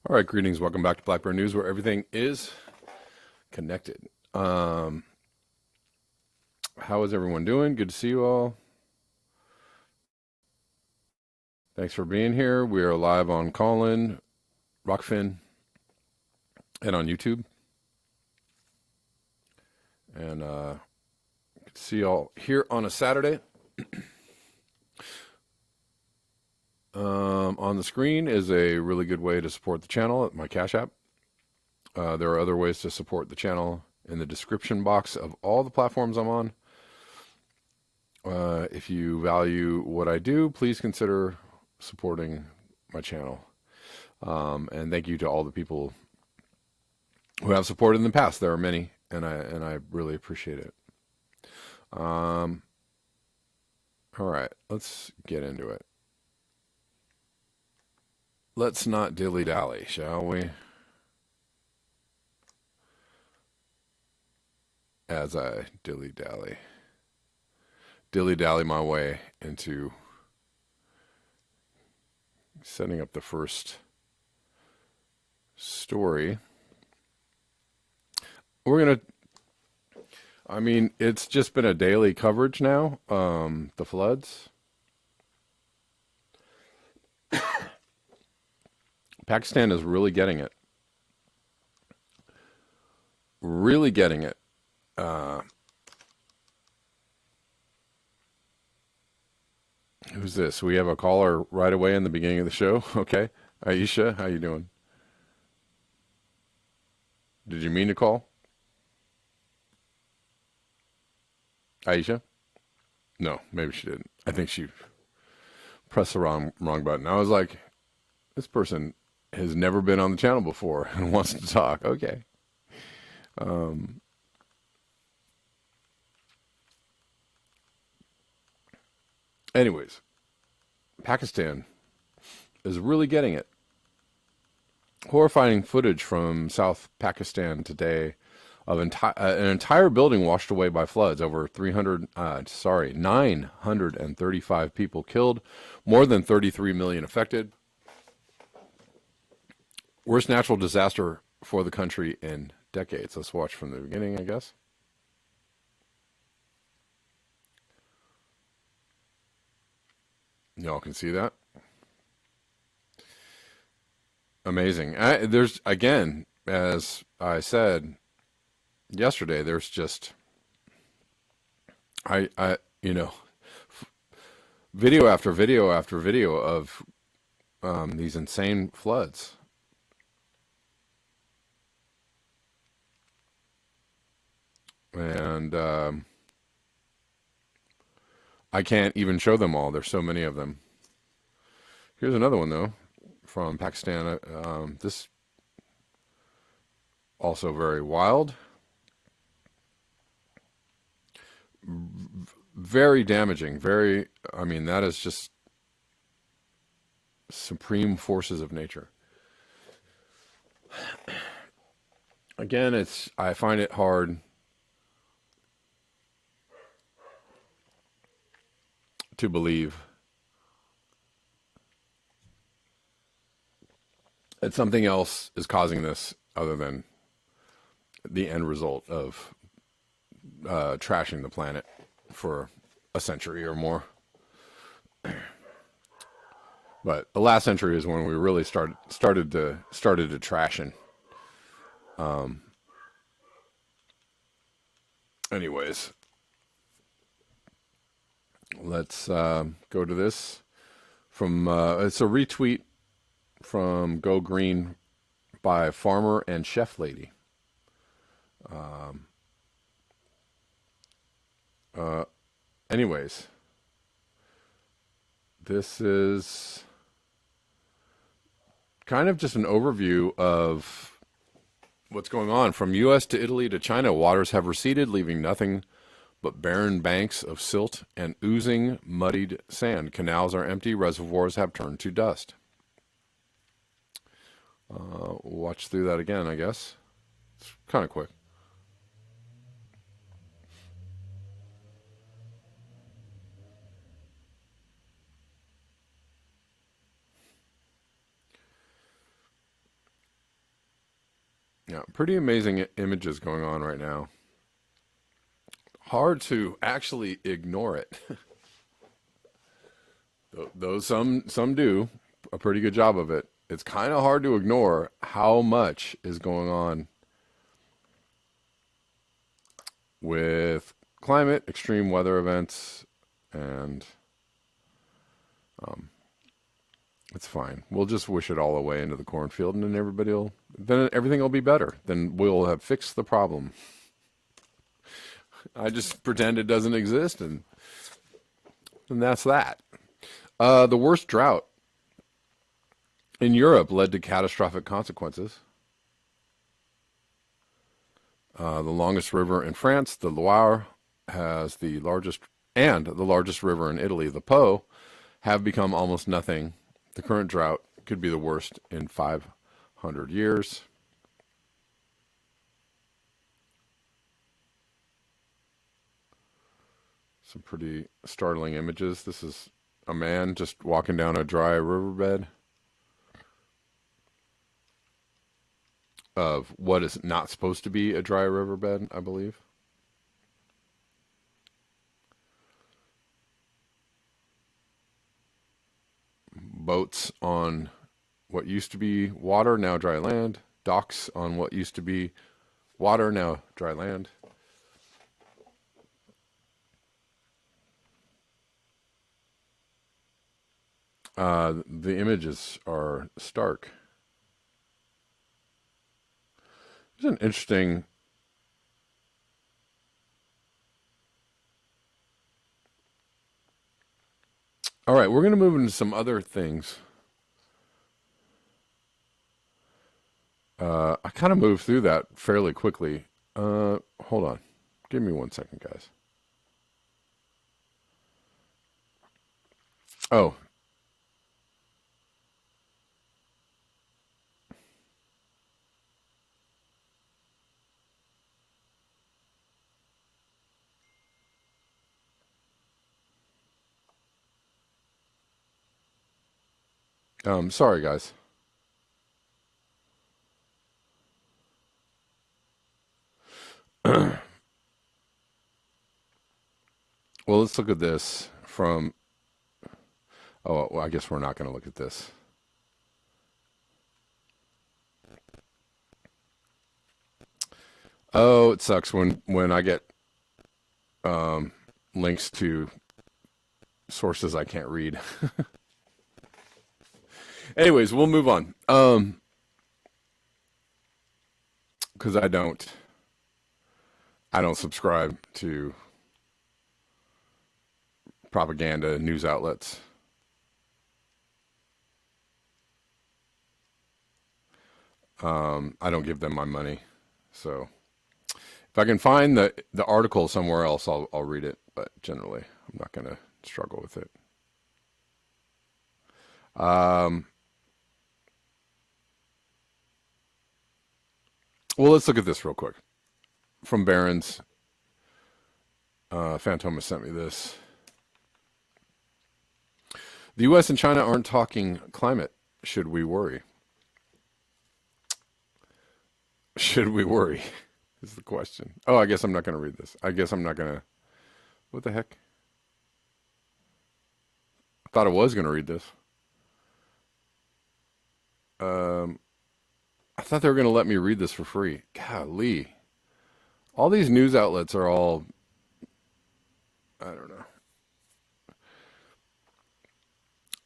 All right, greetings. Welcome back to Blackburn News, where everything is connected. How is everyone doing? Good to see you all. Thanks for being here. We are live on Callin, Rockfin, and on YouTube. And good to see you all here on a Saturday. On the screen is a really good way to support the channel at my Cash App. There are other ways to support the channel in the description box of all the platforms I'm on. If you value what I do, please consider supporting my channel. And thank you to all the people who have supported in the past. There are many, and I really appreciate it. All right, let's get into it. Let's not dilly-dally, shall we? As I dilly-dally my way into setting up the first story. It's just been a daily coverage now. The floods. Pakistan is really getting it. Really getting it. Who's this? We have a caller right away in the beginning of the show. Okay. Aisha, how you doing? Did you mean to call? Aisha? No, maybe she didn't. I think she pressed the wrong button. I was like, this person has never been on the channel before and wants to talk. Okay. Anyways, Pakistan is really getting it. Horrifying footage from South Pakistan today of an entire building washed away by floods. Over 935 people killed, more than 33 million affected. Worst natural disaster for the country in decades. Let's watch from the beginning, I guess. Y'all can see that. Amazing. There's, again, as I said yesterday, there's just, video after video after video of these insane floods. And I can't even show them all. There's so many of them. Here's another one, though, from Pakistan. This also very wild. Very damaging. That is just supreme forces of nature. Again, I find it hard to believe that something else is causing this other than the end result of trashing the planet for a century or more. But the last century is when we really started to trashing. Anyways, let's go to this from it's a retweet from Go Green by Farmer and Chef Lady. Anyways, this is kind of just an overview of what's going on. From U.S. to Italy to China, waters have receded, leaving nothing but barren banks of silt and oozing, muddied sand. Canals are empty, reservoirs have turned to dust. Watch through that again, I guess. It's kind of quick. Yeah, pretty amazing images going on right now. Hard to actually ignore it. Though some do a pretty good job of it. It's kind of hard to ignore how much is going on with climate, extreme weather events, and it's fine. We'll just wish it all away into the cornfield, and then everything will be better. Then we'll have fixed the problem. I just pretend it doesn't exist, and that's that. The worst drought in Europe led to catastrophic consequences. The longest river in France, the Loire, has the largest river in Italy, the Po, have become almost nothing. The current drought could be the worst in 500 years. Some pretty startling images. This is a man just walking down a dry riverbed of what is not supposed to be a dry riverbed, I believe. Boats on what used to be water, now dry land. Docks on what used to be water, now dry land. The images are stark. It's an interesting All right, we're going to move into some other things. I kind of moved through that fairly quickly. Hold on. Give me 1 second, guys. Oh. Sorry, guys. Well, let's look at this from... Oh, well, I guess we're not going to look at this. Oh, it sucks when I get links to sources I can't read. Anyways, we'll move on. Because I don't subscribe to propaganda news outlets. I don't give them my money. So if I can find the article somewhere else, I'll read it. But generally, I'm not going to struggle with it. Well, let's look at this real quick. From Barron's, Fantomas sent me this. The U.S. and China aren't talking climate. Should we worry? Should we worry? Is the question. Oh, I guess I'm not going to read this. I guess I'm not going to... What the heck? I thought I was going to read this. I thought they were going to let me read this for free. Golly. All these news outlets are all... I don't know.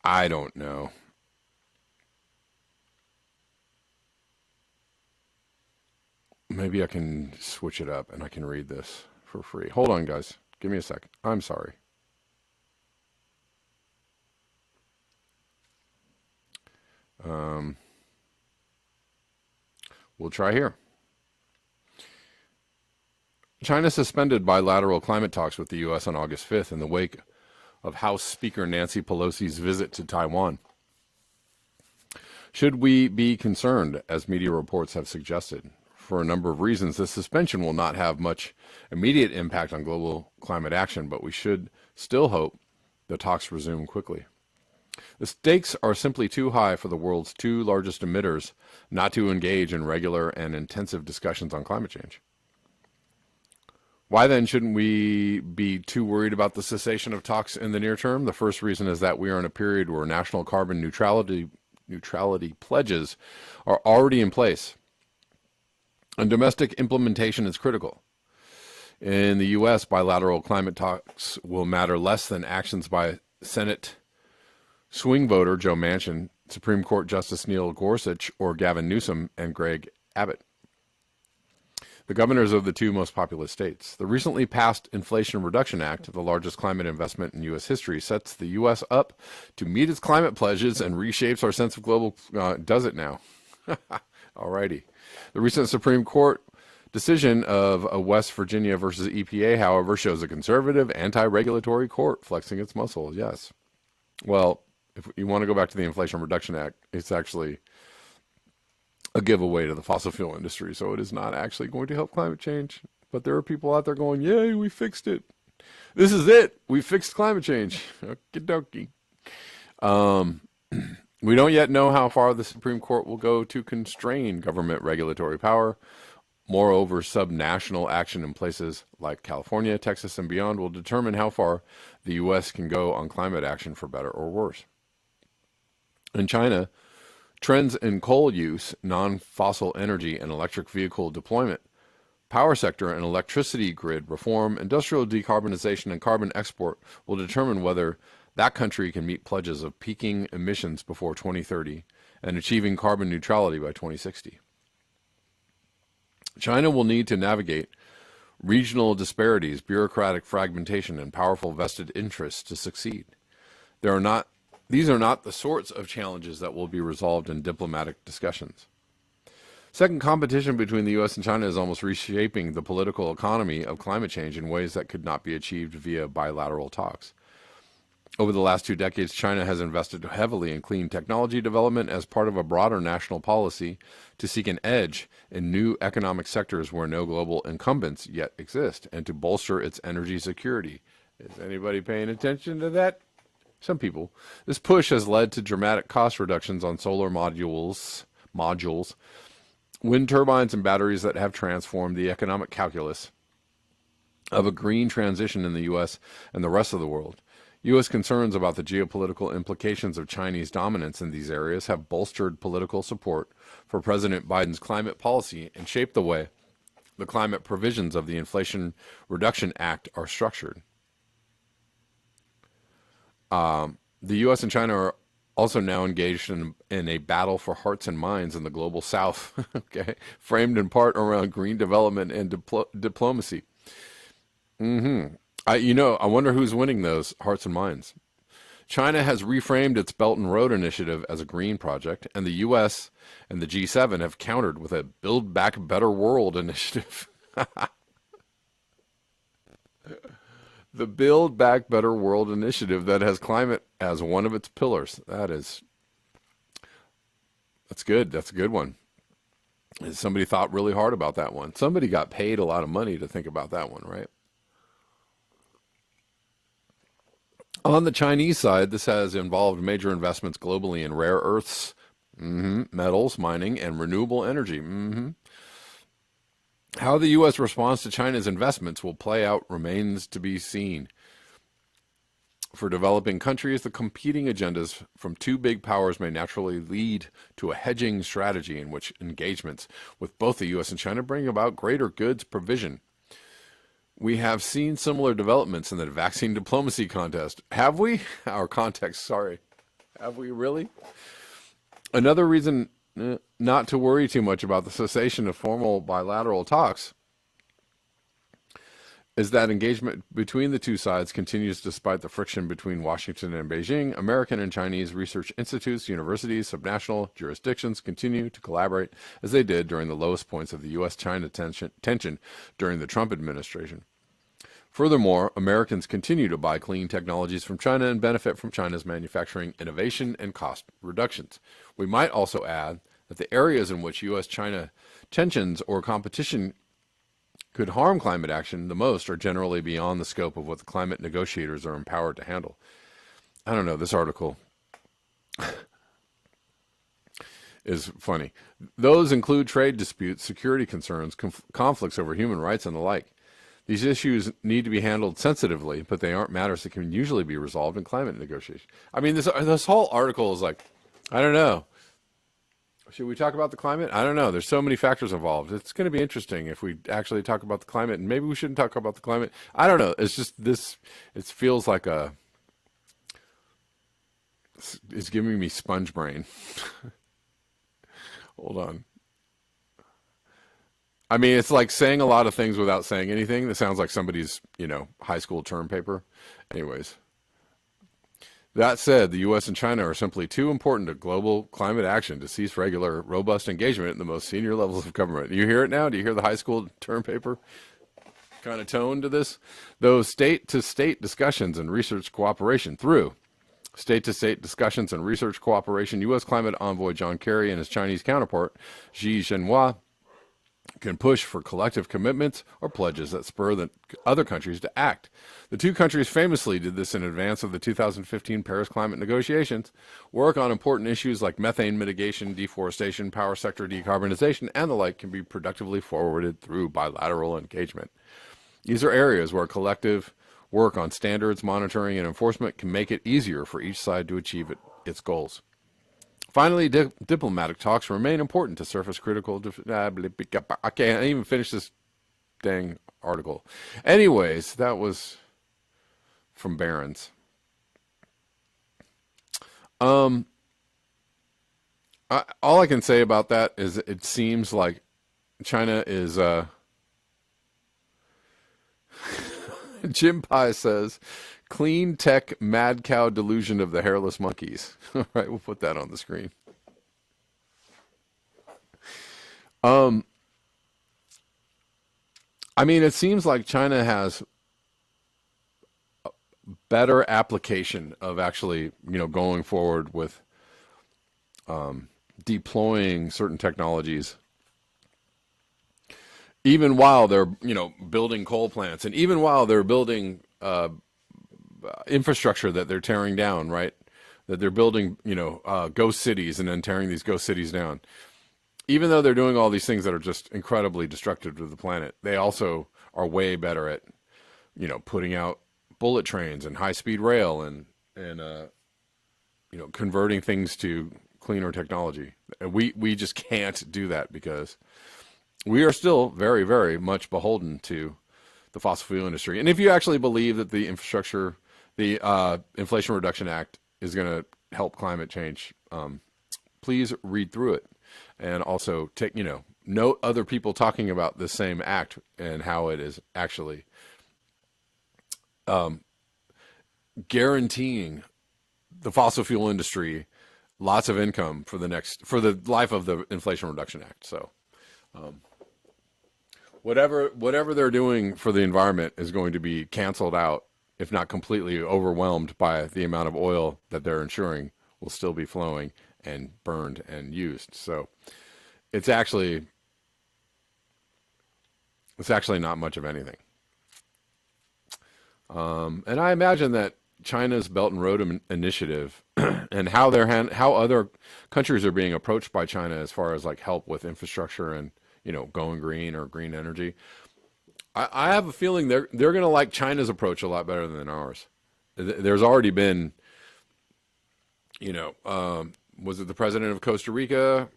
I don't know. Maybe I can switch it up and I can read this for free. Hold on, guys. Give me a sec. I'm sorry. We'll try here. China suspended bilateral climate talks with the U.S. on August 5th in the wake of House Speaker Nancy Pelosi's visit to Taiwan. Should we be concerned, as media reports have suggested? For a number of reasons, this suspension will not have much immediate impact on global climate action, but we should still hope the talks resume quickly. The stakes are simply too high for the world's two largest emitters not to engage in regular and intensive discussions on climate change. Why then shouldn't we be too worried about the cessation of talks in the near term? The first reason is that we are in a period where national carbon neutrality pledges are already in place, and domestic implementation is critical. In the U.S., bilateral climate talks will matter less than actions by Senate swing voter Joe Manchin, Supreme Court Justice Neil Gorsuch, or Gavin Newsom and Greg Abbott, the governors of the two most populous states. The recently passed Inflation Reduction Act, the largest climate investment in U.S. history, sets the U.S. up to meet its climate pledges and reshapes our sense of global. Does it now? Alrighty. The recent Supreme Court decision of West Virginia versus EPA, however, shows a conservative, anti-regulatory court flexing its muscles. Yes. Well, if you want to go back to the Inflation Reduction Act, it's actually a giveaway to the fossil fuel industry, so it is not actually going to help climate change. But there are people out there going, yay, we fixed it. This is it. We fixed climate change. Okie dokie. We don't yet know how far the Supreme Court will go to constrain government regulatory power. Moreover, subnational action in places like California, Texas, and beyond will determine how far the U.S. can go on climate action, for better or worse. In China, trends in coal use, non-fossil energy, and electric vehicle deployment, power sector and electricity grid reform, industrial decarbonization, and carbon export will determine whether that country can meet pledges of peaking emissions before 2030 and achieving carbon neutrality by 2060. China will need to navigate regional disparities, bureaucratic fragmentation, and powerful vested interests to succeed. These are not the sorts of challenges that will be resolved in diplomatic discussions. Second, competition between the U.S. and China is almost reshaping the political economy of climate change in ways that could not be achieved via bilateral talks. Over the last 2 decades, China has invested heavily in clean technology development as part of a broader national policy to seek an edge in new economic sectors where no global incumbents yet exist, and to bolster its energy security. Is anybody paying attention to that? Some people. This push has led to dramatic cost reductions on solar modules, wind turbines, and batteries that have transformed the economic calculus of a green transition in the U.S. and the rest of the world. U.S. concerns about the geopolitical implications of Chinese dominance in these areas have bolstered political support for President Biden's climate policy and shaped the way the climate provisions of the Inflation Reduction Act are structured. The U.S. and China are also now engaged in a battle for hearts and minds in the global south, okay, framed in part around green development and diplomacy. I wonder who's winning those hearts and minds. China has reframed its Belt and Road Initiative as a green project, and the U.S. and the G7 have countered with a Build Back Better World initiative. The Build Back Better World initiative that has climate as one of its pillars. That's good. That's a good one. Somebody thought really hard about that one. Somebody got paid a lot of money to think about that one, right? On the Chinese side, this has involved major investments globally in rare earths, metals, mining, and renewable energy. How the U.S. responds to China's investments will play out remains to be seen. For developing countries, the competing agendas from two big powers may naturally lead to a hedging strategy in which engagements with both the U.S. and China bring about greater goods provision. We have seen similar developments in the vaccine diplomacy contest. Have we? Our context, sorry. Have we really? Another reason not to worry too much about the cessation of formal bilateral talks is that engagement between the two sides continues despite the friction between Washington and Beijing. American and Chinese research institutes, universities, subnational jurisdictions continue to collaborate as they did during the lowest points of the U.S.-China tension during the Trump administration. Furthermore, Americans continue to buy clean technologies from China and benefit from China's manufacturing innovation and cost reductions. We might also add that the areas in which U.S.-China tensions or competition could harm climate action the most are generally beyond the scope of what the climate negotiators are empowered to handle. I don't know, this article is funny. Those include trade disputes, security concerns, conflicts over human rights, and the like. These issues need to be handled sensitively, but they aren't matters that can usually be resolved in climate negotiation. I mean, this whole article is like, I don't know. Should we talk about the climate? I don't know. There's so many factors involved. It's going to be interesting if we actually talk about the climate, and maybe we shouldn't talk about the climate. I don't know. It's just this. It feels like it's giving me sponge brain. Hold on. I mean, it's like saying a lot of things without saying anything. That sounds like somebody's, high school term paper. Anyways, that said, the U.S. and China are simply too important to global climate action to cease regular, robust engagement in the most senior levels of government. Do you hear it now? Do you hear the high school term paper kind of tone to this? Those state-to-state discussions and research cooperation through state-to-state discussions and research cooperation, U.S. climate envoy John Kerry and his Chinese counterpart, Xi Jinping, can push for collective commitments or pledges that spur the other countries to act. The two countries famously did this in advance of the 2015 Paris climate negotiations. Work on important issues like methane mitigation, deforestation, power sector decarbonization, and the like can be productively forwarded through bilateral engagement. These are areas where collective work on standards, monitoring, and enforcement can make it easier for each side to achieve its goals. Finally, diplomatic talks remain important to surface critical... I can't even finish this dang article. Anyways, that was from Barron's. All I can say about that is it seems like China is... Jim Pye says, clean tech mad cow delusion of the hairless monkeys. All right, we'll put that on the screen. I mean, it seems like China has a better application of actually, going forward with deploying certain technologies, even while they're, building coal plants, and even while they're building infrastructure that they're tearing down, right? That they're building, ghost cities and then tearing these ghost cities down. Even though they're doing all these things that are just incredibly destructive to the planet, they also are way better at, putting out bullet trains and high-speed rail and converting things to cleaner technology. We just can't do that because we are still very, very much beholden to the fossil fuel industry. And if you actually believe that the Inflation Reduction Act is going to help climate change, please read through it. And also take, note other people talking about the same act and how it is actually guaranteeing the fossil fuel industry lots of income for the life of the Inflation Reduction Act. So whatever they're doing for the environment is going to be canceled out, if not completely overwhelmed by the amount of oil that they're ensuring will still be flowing and burned and used. So it's actually not much of anything. And I imagine that China's Belt and Road Initiative and how other countries are being approached by China as far as like help with infrastructure and, going green or green energy. I have a feeling they're going to like China's approach a lot better than ours. There's already been, was it the president of Costa Rica?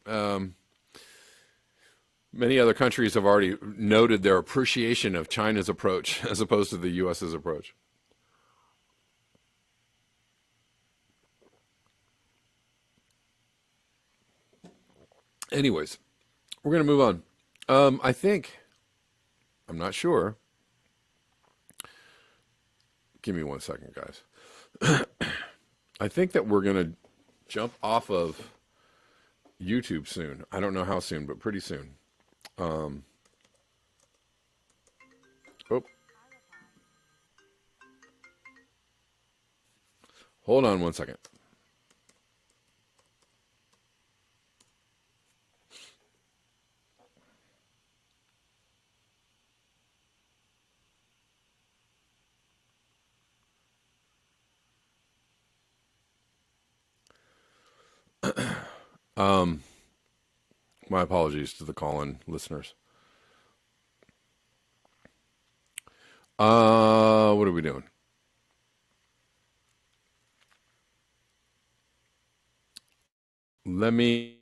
Many other countries have already noted their appreciation of China's approach as opposed to the U.S.'s approach. Anyways, we're going to move on. I'm not sure. Give me 1 second, guys. I think that we're going to jump off of YouTube soon. I don't know how soon, but pretty soon. Oh. Hold on 1 second. Um, my apologies to the call-in listeners. What are we doing? Let me,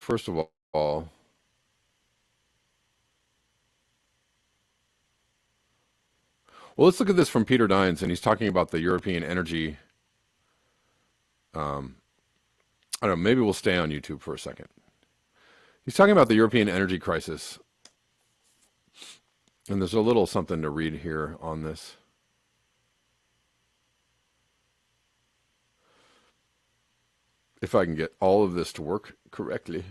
first of all, well, let's look at this from Peter Dines, and he's talking about the European energy. I don't know, maybe we'll stay on YouTube for a second. He's talking about the European energy crisis, and there's a little something to read here on this. If I can get all of this to work correctly.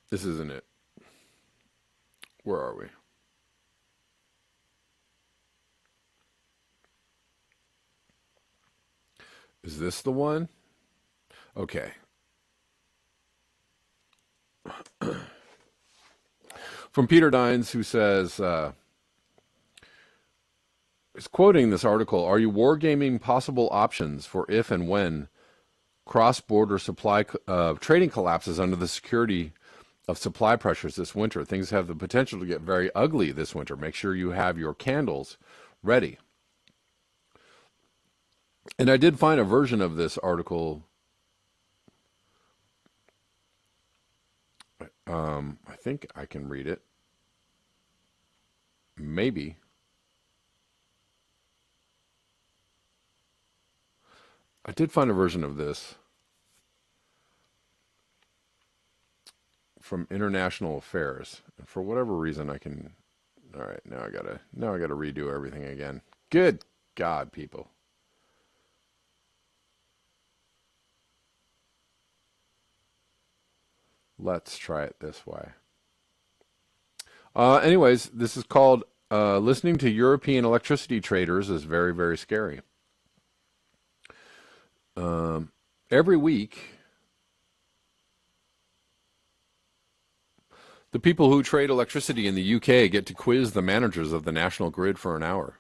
This isn't it. Where are we? Is this the one? Okay. From Peter Dines, who says, is quoting this article, are you wargaming possible options for if and when cross-border supply trading collapses under the security of supply pressures this winter? Things have the potential to get very ugly this winter. Make sure you have your candles ready. And I did find a version of this article. I think I can read it. Maybe. I did find a version of this from International Affairs. And for whatever reason I can, all right, now I gotta redo everything again. Good God, people. Let's try it this way. Anyways, this is called Listening to European Electricity Traders is Very, Very Scary. Every week, the people who trade electricity in the UK get to quiz the managers of the national grid for an hour.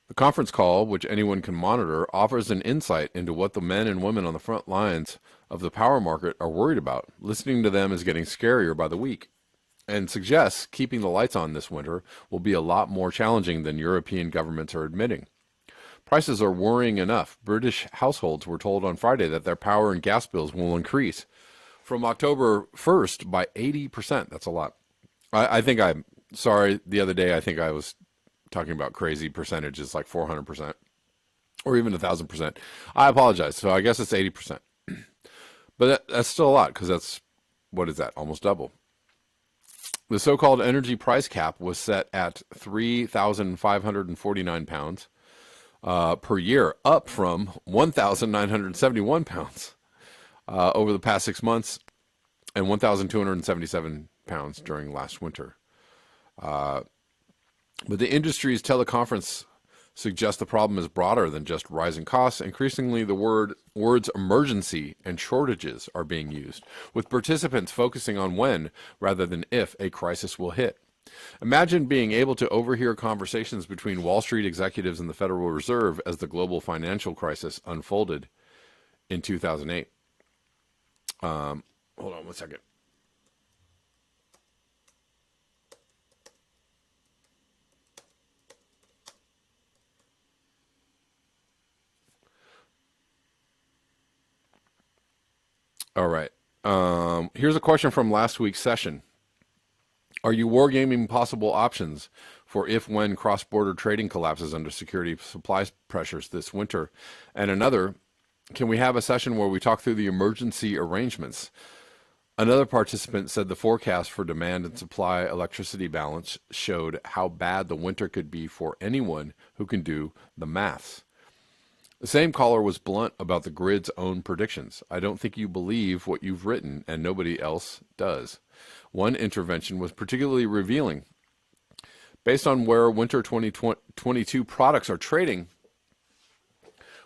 The conference call, which anyone can monitor, offers an insight into what the men and women on the front lines of the power market are worried about. Listening to them is getting scarier by the week, and suggests keeping the lights on this winter will be a lot more challenging than European governments are admitting. Prices are worrying enough. British households were told on Friday that their power and gas bills will increase from October 1st by 80%. That's a lot. I think I'm sorry. The other day, I think I was talking about crazy percentages like 400% or even 1,000%. I apologize. So I guess it's 80%. But that's still a lot because that's, what is that? Almost double. The so-called energy price cap was set at £3,549 per year, up from £1,971 over the past 6 months and £1,277 during last winter. But the industry's teleconference suggests the problem is broader than just rising costs. Increasingly, the words emergency and shortages are being used, with participants focusing on when rather than if a crisis will hit. Imagine being able to overhear conversations between Wall Street executives and the Federal Reserve as the global financial crisis unfolded in 2008. Hold on one second. All right. Here's a question from last week's session. Are you wargaming possible options for if when cross-border trading collapses under security supply pressures this winter? And another, can we have a session where we talk through the emergency arrangements? Another participant said the forecast for demand and supply electricity balance showed how bad the winter could be for anyone who can do the maths. The same caller was blunt about the grid's own predictions. I don't think you believe what you've written, and nobody else does. One intervention was particularly revealing. Based on where winter 2022 products are trading,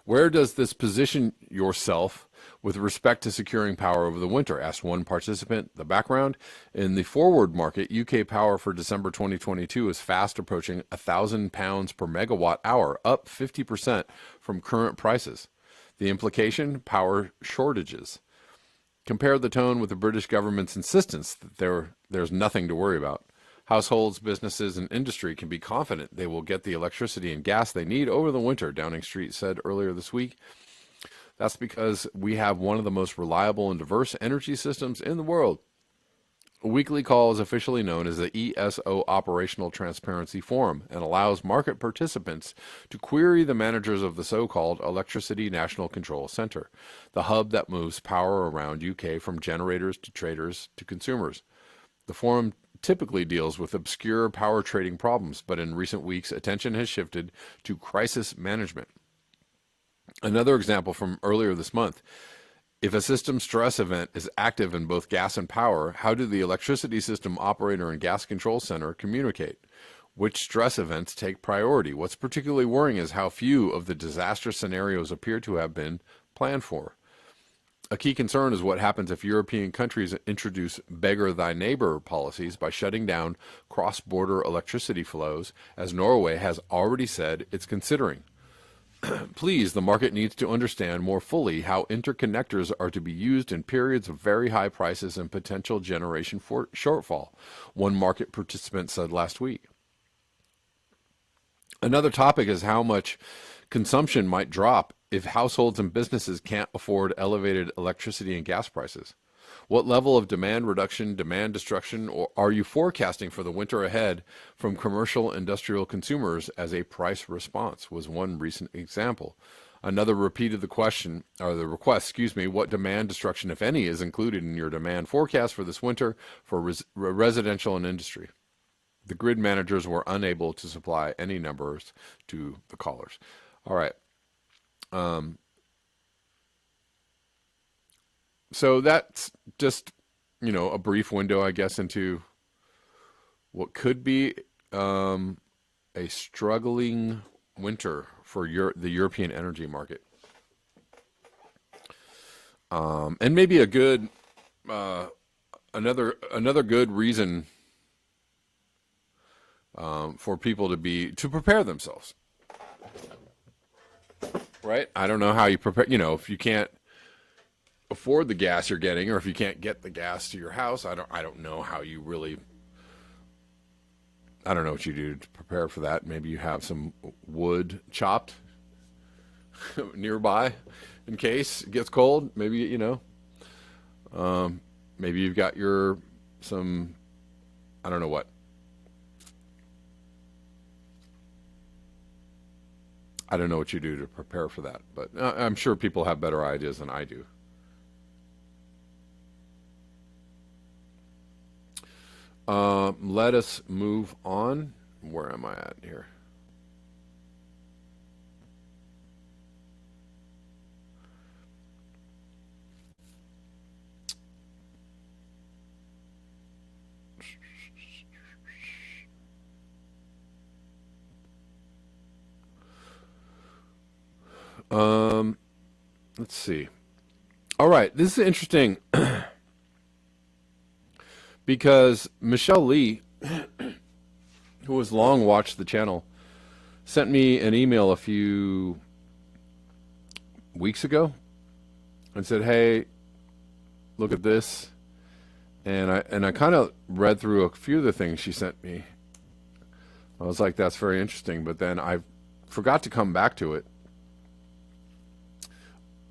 where does this position yourself with respect to securing power over the winter, asked one participant. The background: in the forward market, UK power for December 2022 is fast approaching £1,000 per megawatt hour, up 50% from current prices. The implication: power shortages. Compare the tone with the British government's insistence that there's nothing to worry about. Households, businesses, and industry can be confident they will get the electricity and gas they need over the winter, Downing Street said earlier this week. That's because we have one of the most reliable and diverse energy systems in the world. A weekly call is officially known as the ESO Operational Transparency Forum and allows market participants to query the managers of the so-called Electricity National Control Center, the hub that moves power around UK from generators to traders to consumers. The forum typically deals with obscure power trading problems, but in recent weeks, attention has shifted to crisis management. Another example from earlier this month: if a system stress event is active in both gas and power, how do the electricity system operator and gas control center communicate? Which stress events take priority? What's particularly worrying is how few of the disaster scenarios appear to have been planned for. A key concern is what happens if European countries introduce beggar thy neighbor policies by shutting down cross-border electricity flows, as Norway has already said it's considering. Please, the market needs to understand more fully how interconnectors are to be used in periods of very high prices and potential generation shortfall, one market participant said last week. Another topic is how much consumption might drop if households and businesses can't afford elevated electricity and gas prices. What level of demand reduction, demand destruction, or are you forecasting for the winter ahead from commercial industrial consumers as a price response, was one recent example. Another repeated the question, or the request, what demand destruction, if any, is included in your demand forecast for this winter for residential and industry. The grid managers were unable to supply any numbers to the callers. All right. So that's just, a brief window, I guess, into what could be a struggling winter for the European energy market. And maybe a good, another good reason for people to prepare themselves. Right? I don't know how you prepare, if you can't afford the gas you're getting, or if you can't get the gas to your house, I don't know how you really, I don't know what you do to prepare for that. Maybe you have some wood chopped nearby in case it gets cold. Maybe, maybe you've got I don't know what. I don't know what you do to prepare for that, but I'm sure people have better ideas than I do. Let us move on. Where am I at here? Let's see. All right, this is interesting because Michelle Lee, who has long watched the channel, sent me an email a few weeks ago and said, "Hey, look at this." And I kind of read through a few of the things she sent me. I was like, "That's very interesting," but then I forgot to come back to it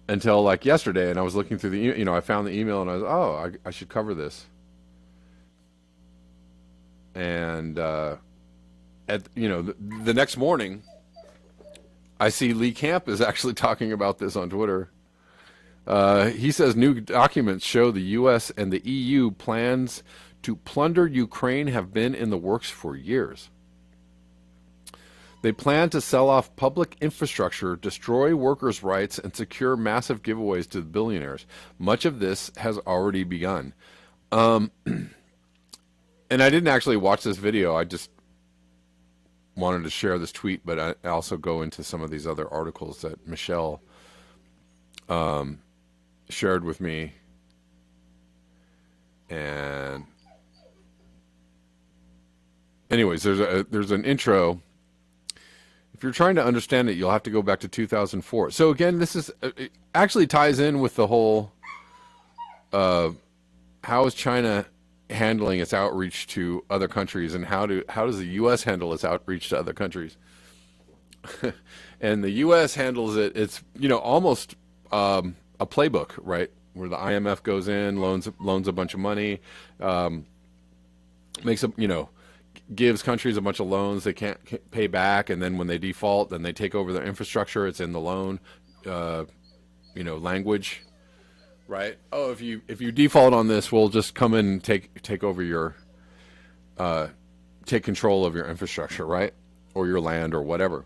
until like yesterday, and I was looking through I found the email and I was, I should cover this. And the next morning, I see Lee Camp is actually talking about this on Twitter. He says new documents show the U.S. and the EU plans to plunder Ukraine have been in the works for years. They plan to sell off public infrastructure, destroy workers' rights, and secure massive giveaways to the billionaires. Much of this has already begun. And I didn't actually watch this video. I just wanted to share this tweet, but I also go into some of these other articles that Michelle shared with me, and anyways, there's an intro. If you're trying to understand it, you'll have to go back to 2004. So again, this is it actually ties in with the whole how is China handling its outreach to other countries, and how does the U.S. handle its outreach to other countries? And the U.S. handles it. It's almost a playbook, right? Where the IMF goes in, loans a bunch of money, makes gives countries a bunch of loans they can't pay back, and then when they default, then they take over their infrastructure. It's in the loan, language, right? Oh, if you default on this, we'll just come in and take over your, take control of your infrastructure, right, or your land or whatever,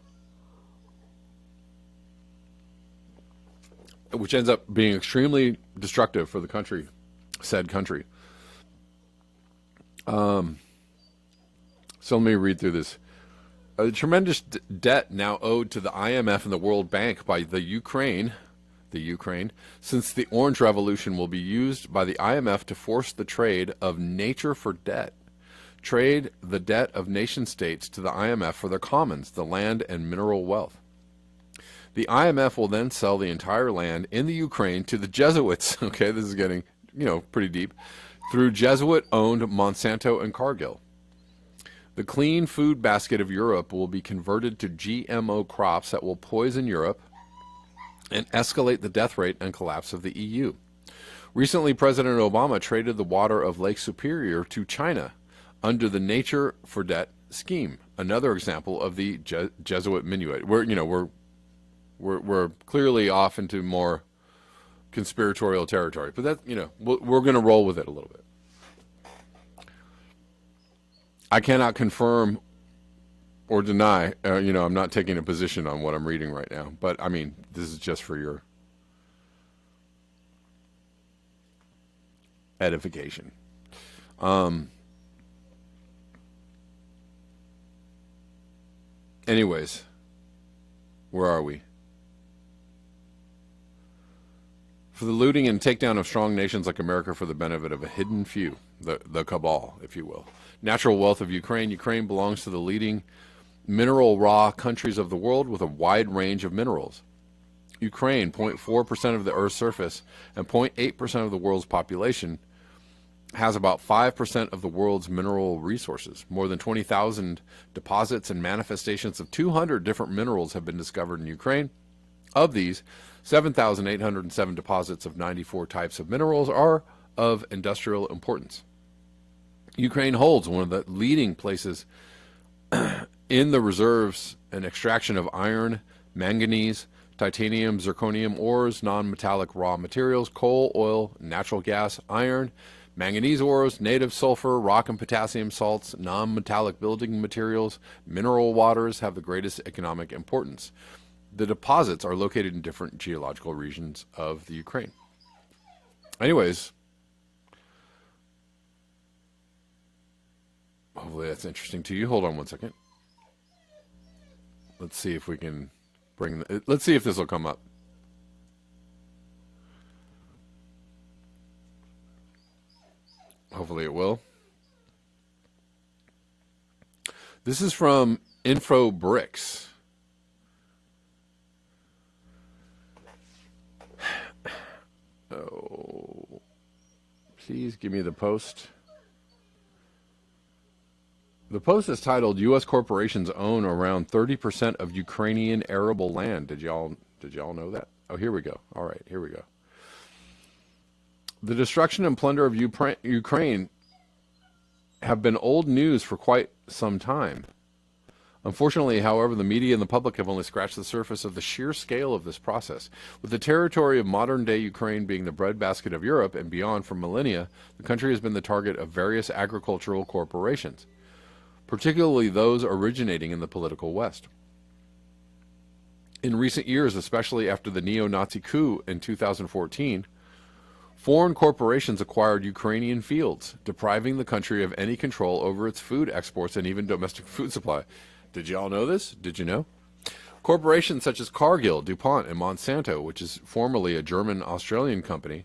which ends up being extremely destructive for the country, said country. So let me read through this. A tremendous debt now owed to the IMF and the World Bank by the Ukraine, since the Orange Revolution will be used by the IMF to force the trade of nature for debt. Trade the debt of nation states to the IMF for their commons, the land and mineral wealth. The IMF will then sell the entire land in the Ukraine to the Jesuits. Okay, this is getting, pretty deep. Through Jesuit-owned Monsanto and Cargill. The clean food basket of Europe will be converted to GMO crops that will poison Europe and escalate the death rate and collapse of the EU. Recently, President Obama traded the water of Lake Superior to China under the Nature for Debt scheme. Another example of the Jesuit minuet. We're clearly off into more conspiratorial territory, but that we're going to roll with it a little bit. I cannot confirm or deny, I'm not taking a position on what I'm reading right now, but I mean, this is just for your edification. Anyways, where are we? For the looting and takedown of strong nations like America for the benefit of a hidden few, the cabal, if you will. Natural wealth of Ukraine. Ukraine belongs to the leading mineral raw countries of the world with a wide range of minerals. Ukraine, 0.4% of the Earth's surface and 0.8% of the world's population, has about 5% of the world's mineral resources. More than 20,000 deposits and manifestations of 200 different minerals have been discovered in Ukraine. Of these, 7,807 deposits of 94 types of minerals are of industrial importance. Ukraine holds one of the leading places in the reserves and extraction of iron, manganese, titanium, zirconium ores, non-metallic raw materials, coal, oil, natural gas, iron, manganese ores, native sulfur, rock and potassium salts, non-metallic building materials, mineral waters have the greatest economic importance. The deposits are located in different geological regions of the Ukraine. Anyways, hopefully that's interesting to you. Hold on one second. Let's see if we can let's see if this will come up. Hopefully it will. This is from InfoBricks. Oh, please give me the post. The post is titled "U.S. corporations own around 30% of Ukrainian arable land." Did y'all know that? Oh, here we go. All right, here we go. The destruction and plunder of Ukraine have been old news for quite some time. Unfortunately, however, the media and the public have only scratched the surface of the sheer scale of this process. With the territory of modern-day Ukraine being the breadbasket of Europe and beyond for millennia, the country has been the target of various agricultural corporations, particularly those originating in the political West. In recent years, especially after the neo-Nazi coup in 2014, foreign corporations acquired Ukrainian fields, depriving the country of any control over its food exports and even domestic food supply. Did you all know this? Did you know? Corporations such as Cargill, DuPont, and Monsanto, which is formerly a German-Australian company,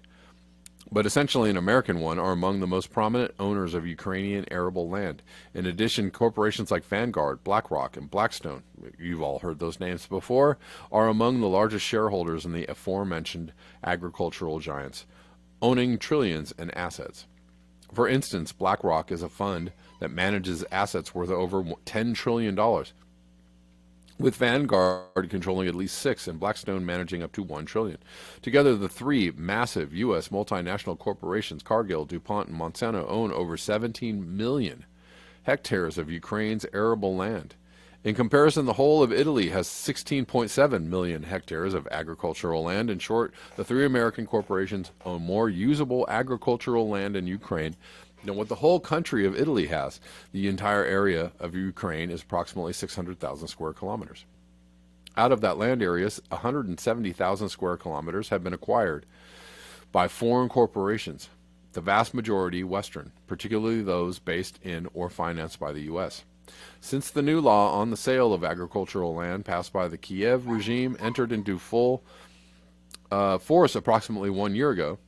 but essentially an American one, are among the most prominent owners of Ukrainian arable land. In addition, corporations like Vanguard, BlackRock, and Blackstone, you've all heard those names before, are among the largest shareholders in the aforementioned agricultural giants, owning trillions in assets. For instance, BlackRock is a fund that manages assets worth over $10 trillion, with Vanguard controlling at least 6 and Blackstone managing up to $1 trillion. Together, the three massive U.S. multinational corporations, Cargill, DuPont, and Monsanto, own over 17 million hectares of Ukraine's arable land. In comparison, the whole of Italy has 16.7 million hectares of agricultural land. In short, the three American corporations own more usable agricultural land in Ukraine than what the whole country of Italy has. The entire area of Ukraine is approximately 600,000 square kilometers. Out of that land area, 170,000 square kilometers have been acquired by foreign corporations, the vast majority Western, particularly those based in or financed by the U.S. Since the new law on the sale of agricultural land passed by the Kiev regime entered into full force approximately 1 year ago,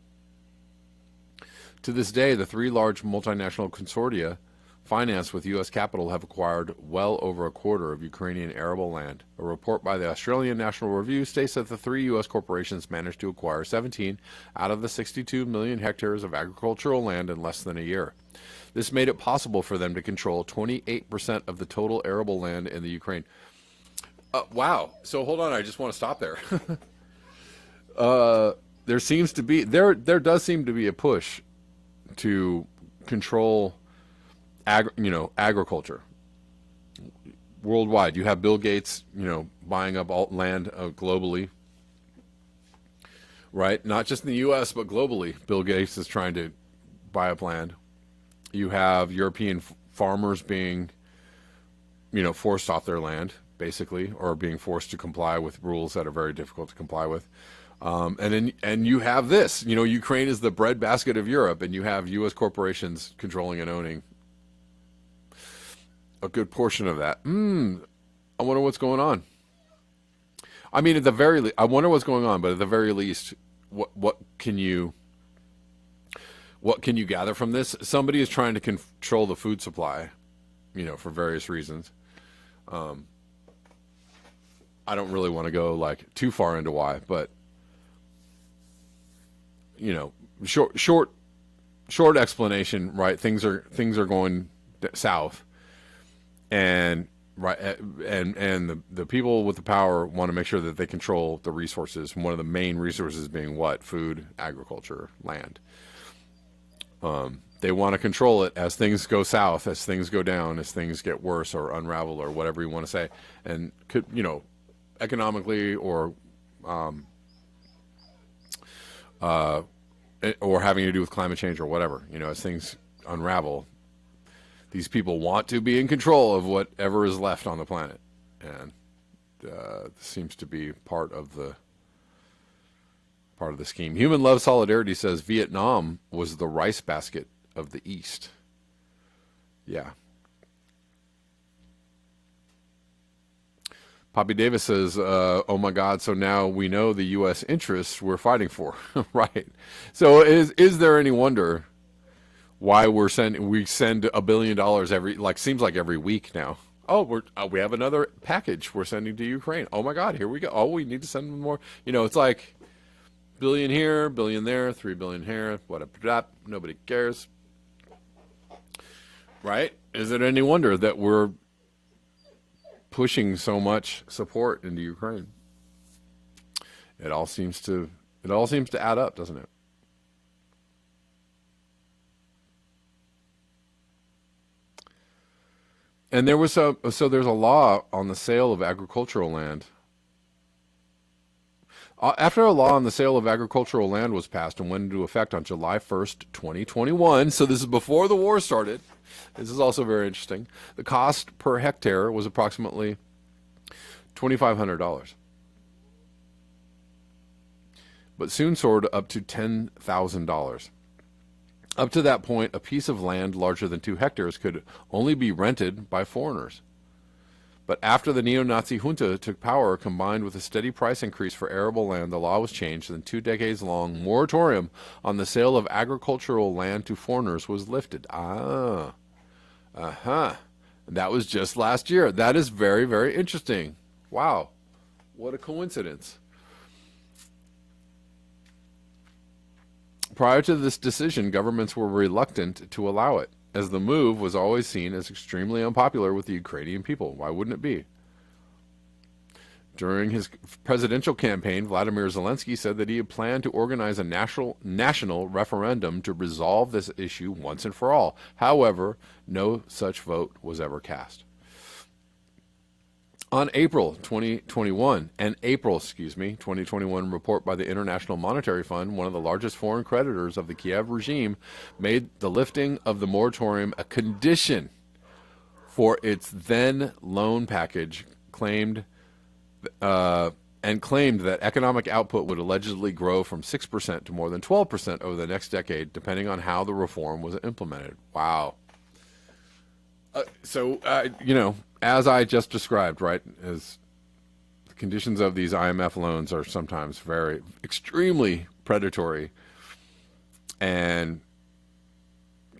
to this day, the three large multinational consortia financed with U.S. capital have acquired well over a quarter of Ukrainian arable land. A report by the Australian National Review states that the three U.S. corporations managed to acquire 17 out of the 62 million hectares of agricultural land in less than a year. This made it possible for them to control 28% of the total arable land in the Ukraine. Wow. So hold on, I just want to stop there. There does seem to be a push to control agriculture worldwide. You have Bill Gates, buying up all land globally, right? Not just in the U.S., but globally. Bill Gates is trying to buy up land. You have European farmers being, forced off their land, basically, or being forced to comply with rules that are very difficult to comply with. And you have this, Ukraine is the breadbasket of Europe, and you have U.S. corporations controlling and owning a good portion of that. I wonder what's going on. I mean, at the very least, I wonder what's going on, but at the very least, what can you gather from this? Somebody is trying to control the food supply, for various reasons. I don't really want to go too far into why, but short explanation, right? Things are going south, and the people with the power want to make sure that they control the resources. One of the main resources being what? Food, agriculture, land. They want to control it as things go south, as things go down, as things get worse or unravel or whatever you want to say, and could economically or having to do with climate change or whatever, as things unravel, these people want to be in control of whatever is left on the planet. And this seems to be part of the scheme. Human Love Solidarity says Vietnam was the rice basket of the East. Yeah. Poppy Davis says, oh my God, so now we know the U.S. interests we're fighting for. Right. So is there any wonder why we send $1 billion seems like every week now? Oh, we have another package we're sending to Ukraine. Oh my God, here we go. Oh, we need to send them more. It's like billion here, billion there, 3 billion here, whatever. Nobody cares. Right? Is it any wonder that we're pushing so much support into Ukraine? It all seems to add up, doesn't it? And there's a law on the sale of agricultural land. After a law on the sale of agricultural land was passed and went into effect on July 1st, 2021, so this is before the war started. This is also very interesting. The cost per hectare was approximately $2,500, but soon soared up to $10,000. Up to that point, a piece of land larger than 2 hectares could only be rented by foreigners. But after the neo-Nazi junta took power, combined with a steady price increase for arable land, the law was changed, and the 2 decades-long moratorium on the sale of agricultural land to foreigners was lifted. That was just last year. That is very, very interesting. Wow, what a coincidence. Prior to this decision, governments were reluctant to allow it, as the move was always seen as extremely unpopular with the Ukrainian people. Why wouldn't it be? During his presidential campaign, Vladimir Zelensky said that he had planned to organize a national referendum to resolve this issue once and for all. However, no such vote was ever cast. On April 2021 report by the International Monetary Fund, one of the largest foreign creditors of the Kiev regime, made the lifting of the moratorium a condition for its then loan package, claimed that economic output would allegedly grow from 6% to more than 12% over the next decade, depending on how the reform was implemented. Wow. As I just described, right, as the conditions of these IMF loans are sometimes very extremely predatory and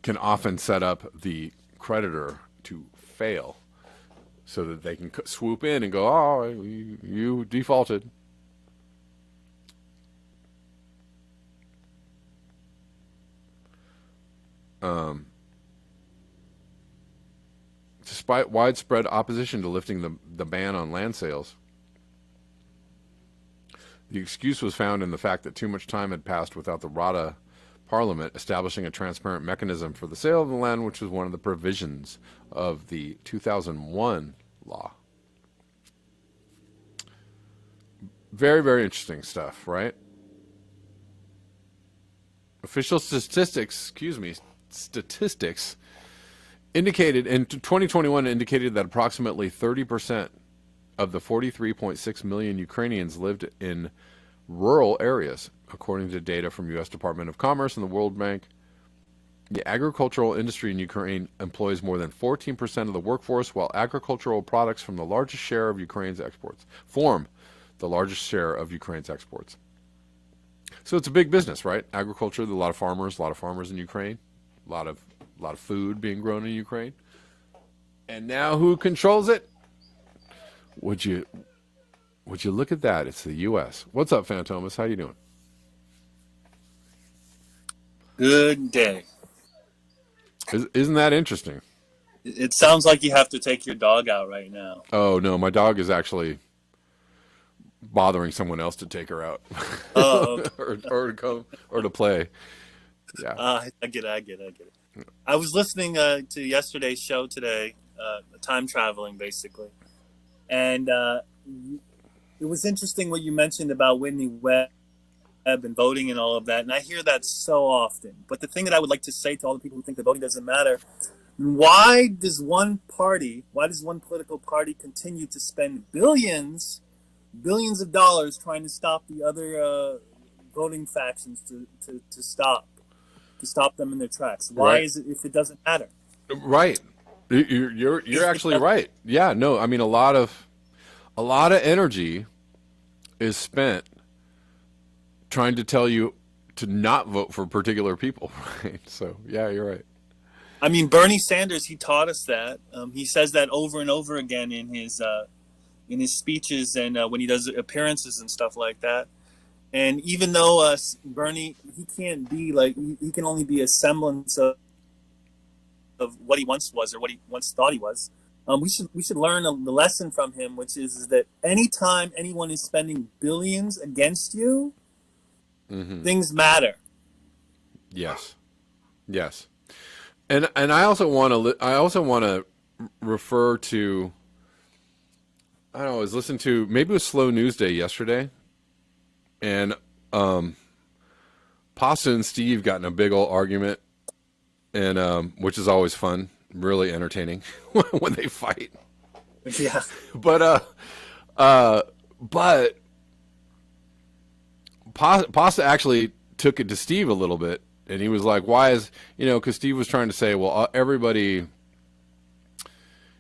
can often set up the creditor to fail so that they can swoop in and go, oh, you defaulted. Despite widespread opposition to lifting the ban on land sales, the excuse was found in the fact that too much time had passed without the Rada Parliament establishing a transparent mechanism for the sale of the land, which was one of the provisions of the 2001 law. Very, very interesting stuff, right? Official statistics indicated in 2021 indicated that approximately 30% of the 43.6 million Ukrainians lived in rural areas, according to data from U.S. Department of Commerce and the World Bank. The agricultural industry in Ukraine employs more than 14% of the workforce, while agricultural products form the largest share of Ukraine's exports. So it's a big business, right? Agriculture, a lot of farmers in Ukraine, a lot of food being grown in Ukraine. And now who controls it? Would you look at that? It's the U.S. What's up, Phantomas? How you doing? Good day. Isn't that interesting? It sounds like you have to take your dog out right now. Oh, no, my dog is actually bothering someone else to take her out. Oh, or to come or to play. Yeah. I get it. I was listening to yesterday's show today, time traveling basically, and it was interesting what you mentioned about Whitney Webb and voting and all of that, and I hear that so often. But the thing that I would like to say to all the people who think that voting doesn't matter, why does one political party continue to spend billions of dollars trying to stop the other voting factions to stop them in their tracks? Why is it if it doesn't matter? Right. You're actually right. Yeah, no, I mean a lot of energy is spent trying to tell you to not vote for particular people, right? So, yeah, you're right. I mean, Bernie Sanders, he taught us that. He says that over and over again in his speeches and when he does appearances and stuff like that. And even though Bernie, he can't be like, he can only be a semblance of what he once was or what he once thought he was. We should learn the lesson from him, which is that anytime anyone is spending billions against you, things matter. Yes. And I also want to refer to, I don't know, I was listening to, maybe it was Slow News Day yesterday, and Pasta and Steve got in a big old argument, and which is always fun, really entertaining when they fight. Yeah. But Pasta actually took it to Steve a little bit, and he was like, why is, because Steve was trying to say, well, everybody,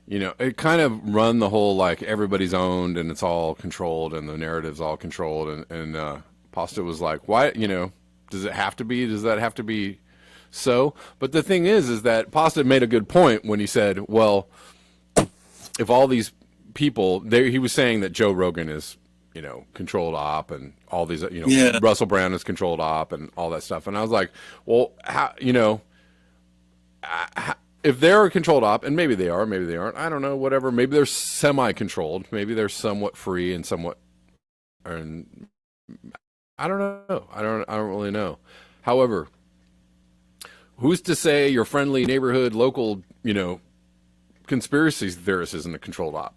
you know, it kind of run the whole like everybody's owned and it's all controlled and the narrative's all controlled. And Pasta was like, why, you know, does it have to be? Does that have to be so? But the thing is that Pasta made a good point when he said, well, if all these people, he was saying that Joe Rogan is, you know, controlled op and all these, you know, Yeah. Russell Brand is controlled op and all that stuff. And I was like, well, how, you know, if they're a controlled op, and maybe they are, maybe they aren't, I don't know, whatever. Maybe they're semi-controlled. Maybe they're somewhat free and somewhat, and I don't know. I don't really know. However, who's to say your friendly neighborhood, local, you know, conspiracy theorist isn't a controlled op?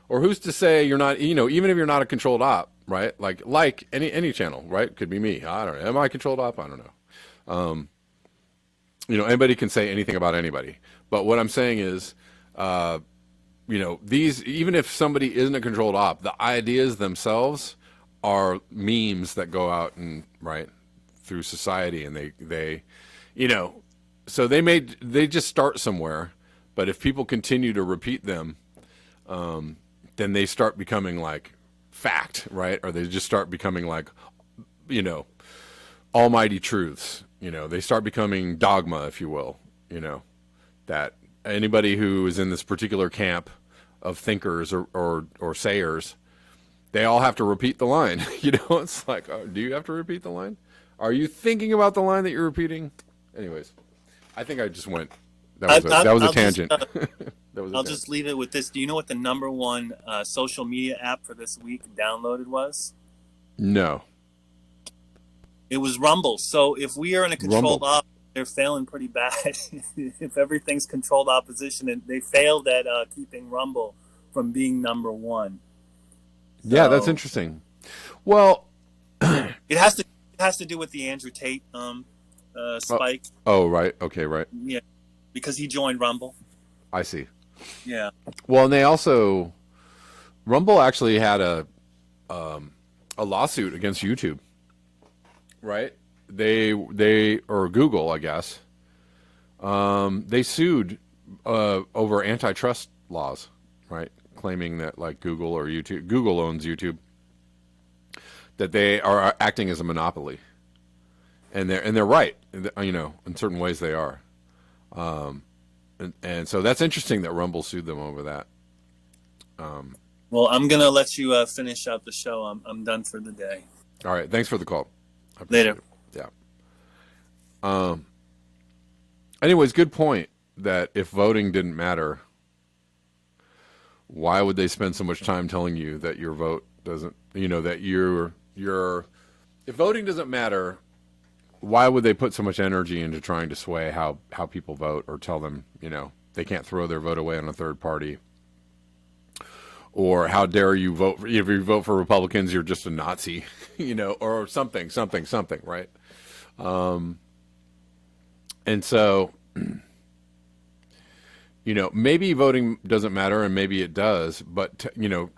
Or who's to say you're not, you know, even if you're not a controlled op, right? Like any channel, right? Could be me. I don't know. Am I a controlled op? I don't know. You know, anybody can say anything about anybody. But what I'm saying is, you know, these, even if somebody isn't a controlled op, the ideas themselves are memes that go out and, right, through society. And they, you know, so they just start somewhere. But if people continue to repeat them, then they start becoming like fact, right? Or they just start becoming like, you know, almighty truths. You know, they start becoming dogma, if you will. You know, that anybody who is in this particular camp of thinkers or sayers, they all have to repeat the line. You know, it's like, oh, do you have to repeat the line? Are you thinking about the line that you're repeating? Anyways, I think I just went. That was a tangent. I'll just leave it with this. Do you know what the number one social media app for this week downloaded was? No. It was Rumble. So if we are in a controlled Rumble. op, they're failing pretty bad. If everything's controlled opposition, and they failed at keeping Rumble from being number one. Yeah, that's interesting. Well, it has to do with the Andrew Tate spike. Oh, right. Okay, right. Yeah, because he joined Rumble. I see. Yeah. Well, and they also, Rumble actually had a lawsuit against YouTube. Right? They or Google, I guess. They sued over antitrust laws, right? Claiming that like Google or YouTube, Google owns YouTube, that they are acting as a monopoly, and they're right. You know, in certain ways they are. And so that's interesting that Rumble sued them over that. Well, I'm gonna let you finish out the show. I'm done for the day. All right. Thanks for the call. Later. It. Yeah. Anyways, good point that if voting didn't matter, why would they spend so much time telling you that your vote doesn't, you know, that if voting doesn't matter, why would they put so much energy into trying to sway how people vote or tell them, you know, they can't throw their vote away on a third party? Or how dare you vote for, if you vote for Republicans, you're just a Nazi, you know, or something, right? And so, you know, maybe voting doesn't matter and maybe it does, but, you know,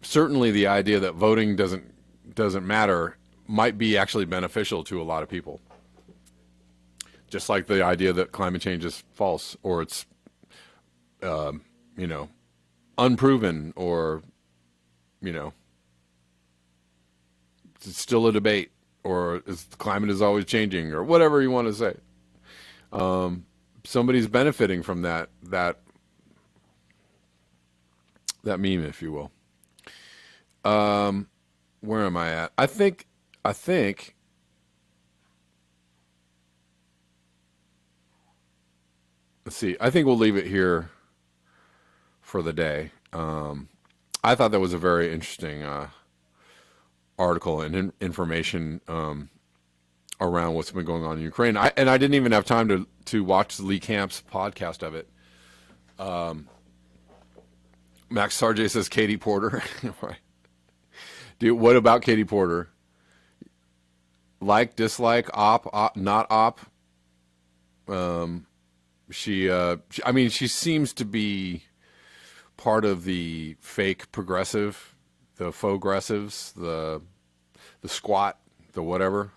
certainly the idea that voting doesn't matter might be actually beneficial to a lot of people. Just like the idea that climate change is false or it's, you know, unproven or, you know, it's still a debate or the climate is always changing or whatever you want to say. Somebody's benefiting from that meme, if you will. Where am I at? I think let's see. I think we'll leave it here for the day. I thought that was a very interesting article and information around what's been going on in Ukraine. I didn't even have time to watch Lee Camp's podcast of it. Max Sarge says Katie Porter. Right. Dude, what about Katie Porter? Like, dislike, op, not op. She I mean, she seems to be part of the fake progressive, the faux aggressives, the squat, the whatever.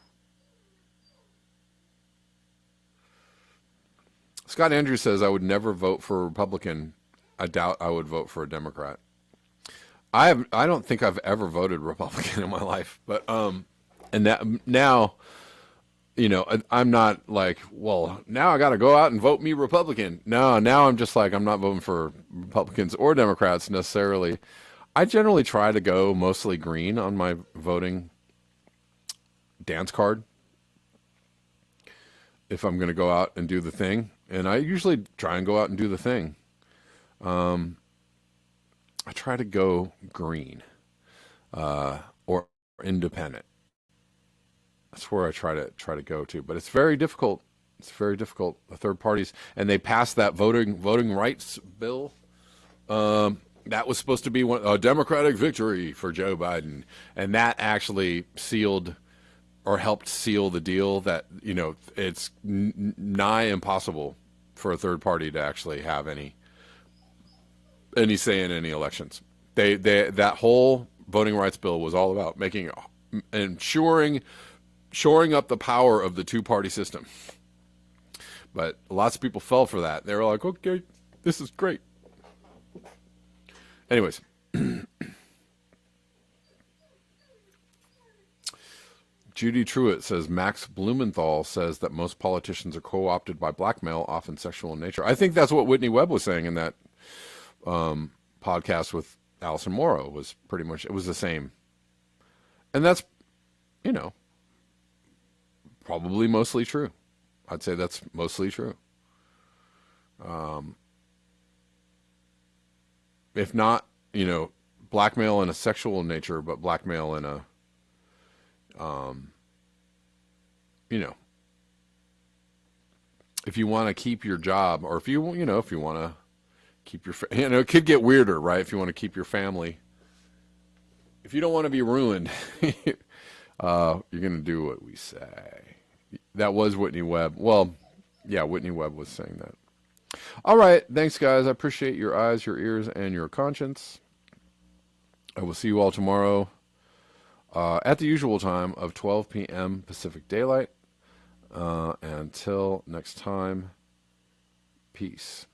Scott Andrews says, I would never vote for a Republican. I doubt I would vote for a Democrat. I don't think I've ever voted Republican in my life, but and that now, I'm not like, well, now I got to go out and vote me Republican. No, now I'm just like, I'm not voting for Republicans or Democrats necessarily. I generally try to go mostly green on my voting dance card if I'm going to go out and do the thing. And I usually try and go out and do the thing. I try to go green or independent. That's where I try to go to, but it's very difficult. It's very difficult. The third parties, and they passed that voting rights bill. That was supposed to be a Democratic victory for Joe Biden, and that actually sealed or helped seal the deal that it's nigh impossible for a third party to actually have any say in any elections. That whole voting rights bill was all about shoring up the power of the two-party system. But lots of people fell for that. They were like, okay, this is great. Anyways. Judy Truitt says Max Blumenthal says that most politicians are co-opted by blackmail, often sexual in nature. I think that's what Whitney Webb was saying in that podcast with Alison Morrow. Was pretty much, it was the same. And that's, probably mostly true. I'd say that's mostly true. If not, blackmail in a sexual nature, but blackmail in a, if you want to keep your job, or if you want to keep your, it could get weirder, right? If you want to keep your family, if you don't want to be ruined, you're going to do what we say. That was Whitney Webb. Well, yeah, Whitney Webb was saying that. All right. Thanks, guys. I appreciate your eyes, your ears, and your conscience. I will see you all tomorrow at the usual time of 12 p.m. Pacific Daylight. Until next time, peace.